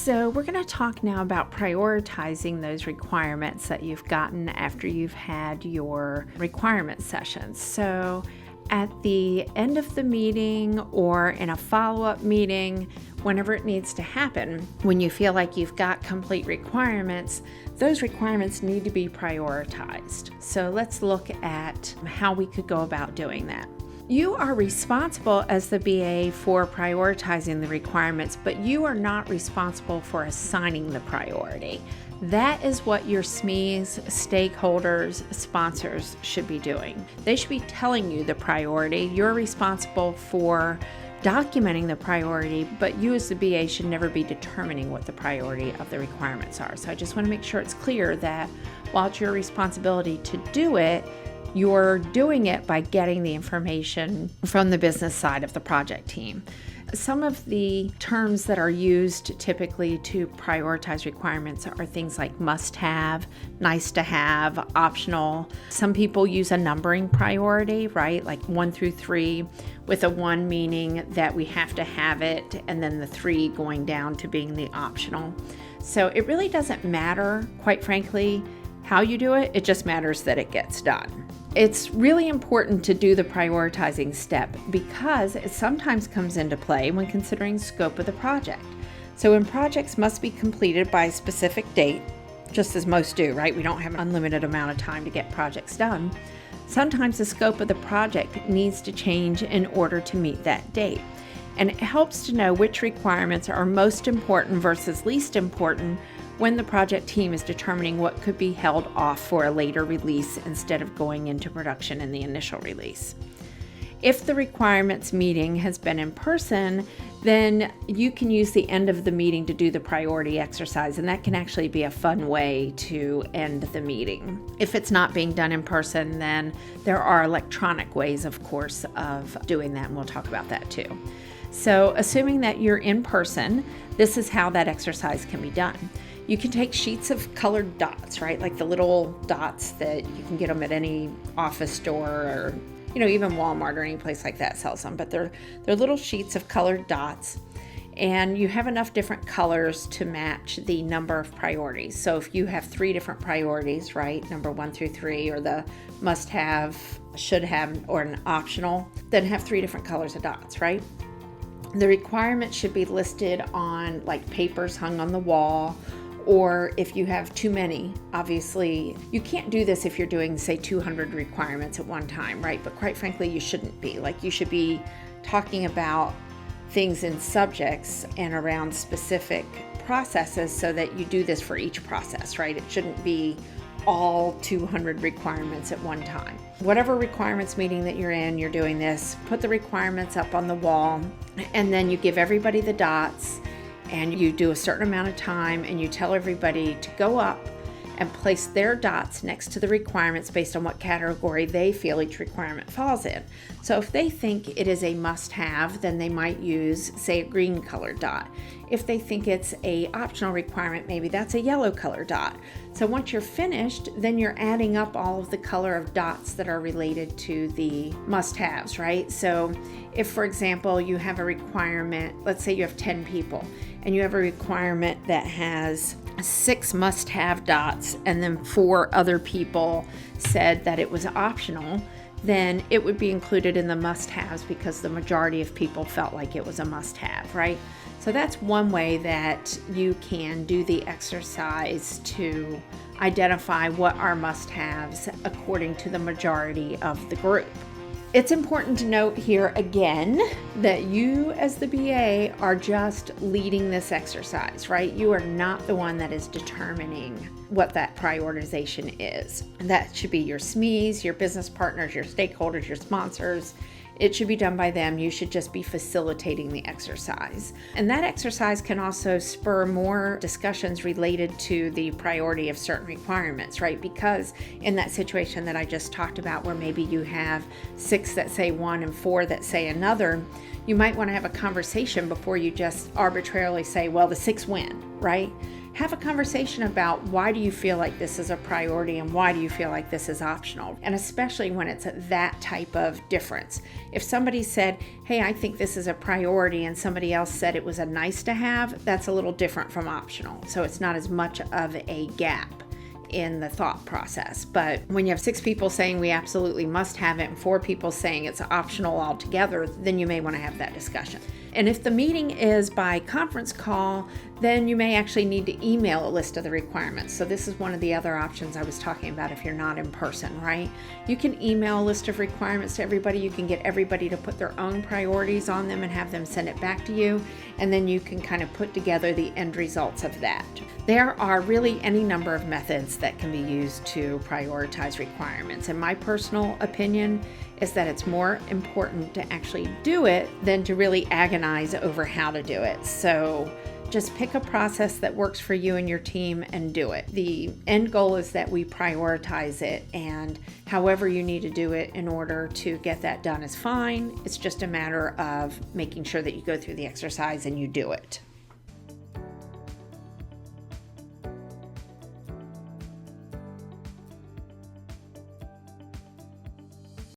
So we're going to talk now about prioritizing those requirements that you've gotten after you've had your requirement sessions. So at the end of the meeting or in a follow-up meeting, whenever it needs to happen, when you feel like you've got complete requirements, those requirements need to be prioritized. So let's look at how we could go about doing that. You are responsible as the BA for prioritizing the requirements, but you are not responsible for assigning the priority. That is what your SMEs, stakeholders, sponsors should be doing. They should be telling you the priority. You're responsible for documenting the priority, but you as the BA should never be determining what the priority of the requirements are. So I just want to make sure it's clear that while it's your responsibility to do it, you're doing it by getting the information from the business side of the project team. Some of the terms that are used typically to prioritize requirements are things like must-have, nice-to-have, optional. Some people use a numbering priority, right? Like 1 through 3, with a 1 meaning that we have to have it, and then the 3 going down to being the optional. So it really doesn't matter, quite frankly, how you do it. It just matters that it gets done. It's really important to do the prioritizing step because it sometimes comes into play when considering scope of the project. So when projects must be completed by a specific date, just as most do, right? We don't have an unlimited amount of time to get projects done. Sometimes the scope of the project needs to change in order to meet that date. And it helps to know which requirements are most important versus least important when the project team is determining what could be held off for a later release instead of going into production in the initial release. If the requirements meeting has been in person, then you can use the end of the meeting to do the priority exercise, and that can actually be a fun way to end the meeting. If it's not being done in person, then there are electronic ways, of course, of doing that, and we'll talk about that too. So assuming that you're in person, this is how that exercise can be done. You can take sheets of colored dots, right? Like the little dots that you can get them at any office store or, even Walmart or any place like that sells them. But they're little sheets of colored dots, and you have enough different colors to match the number of priorities. So if you have 3 different priorities, right? Number 1 through 3, or the must have, should have, or an optional, then have 3 different colors of dots, right? The requirements should be listed on like papers hung on the wall, or if you have too many. Obviously, you can't do this if you're doing, say, 200 requirements at one time, right? But quite frankly, you shouldn't be. Like, you should be talking about things in subjects and around specific processes so that you do this for each process, right? It shouldn't be all 200 requirements at one time. Whatever requirements meeting that you're in, you're doing this, put the requirements up on the wall, and then you give everybody the dots, and you do a certain amount of time, and you tell everybody to go up and place their dots next to the requirements based on what category they feel each requirement falls in. So if they think it is a must-have, then they might use, say, a green colored dot. If they think it's a optional requirement, maybe that's a yellow colored dot. So once you're finished, then you're adding up all of the color of dots that are related to the must-haves, right? So if, for example, you have a requirement, let's say you have 10 people, and you have a requirement that has 6 must-have dots, and then 4 other people said that it was optional, then it would be included in the must-haves because the majority of people felt like it was a must-have, right? So that's one way that you can do the exercise to identify what are must-haves according to the majority of the group. It's important to note here again that you as the BA are just leading this exercise, right? You are not the one that is determining what that prioritization is. And that should be your SMEs, your business partners, your stakeholders, your sponsors. It should be done by them. You should just be facilitating the exercise. And that exercise can also spur more discussions related to the priority of certain requirements, right? Because in that situation that I just talked about, where maybe you have 6 that say one and 4 that say another, you might want to have a conversation before you just arbitrarily say, well, the 6 win, right? have a conversation about why do you feel like this is a priority and why do you feel like this is optional, and especially when it's that type of difference. If somebody said, hey, I think this is a priority, and somebody else said it was a nice to have, that's a little different from optional. So it's not as much of a gap in the thought process. But when you have 6 people saying we absolutely must have it and 4 people saying it's optional altogether, then you may want to have that discussion. And if the meeting is by conference call, then you may actually need to email a list of the requirements. So this is one of the other options I was talking about if you're not in person, right? You can email a list of requirements to everybody. You can get everybody to put their own priorities on them and have them send it back to you. And then you can kind of put together the end results of that. There are really any number of methods that can be used to prioritize requirements. And my personal opinion is that it's more important to actually do it than to really agonize over how to do it. So just pick a process that works for you and your team and do it. The end goal is that we prioritize it, and however you need to do it in order to get that done is fine. It's just a matter of making sure that you go through the exercise and you do it.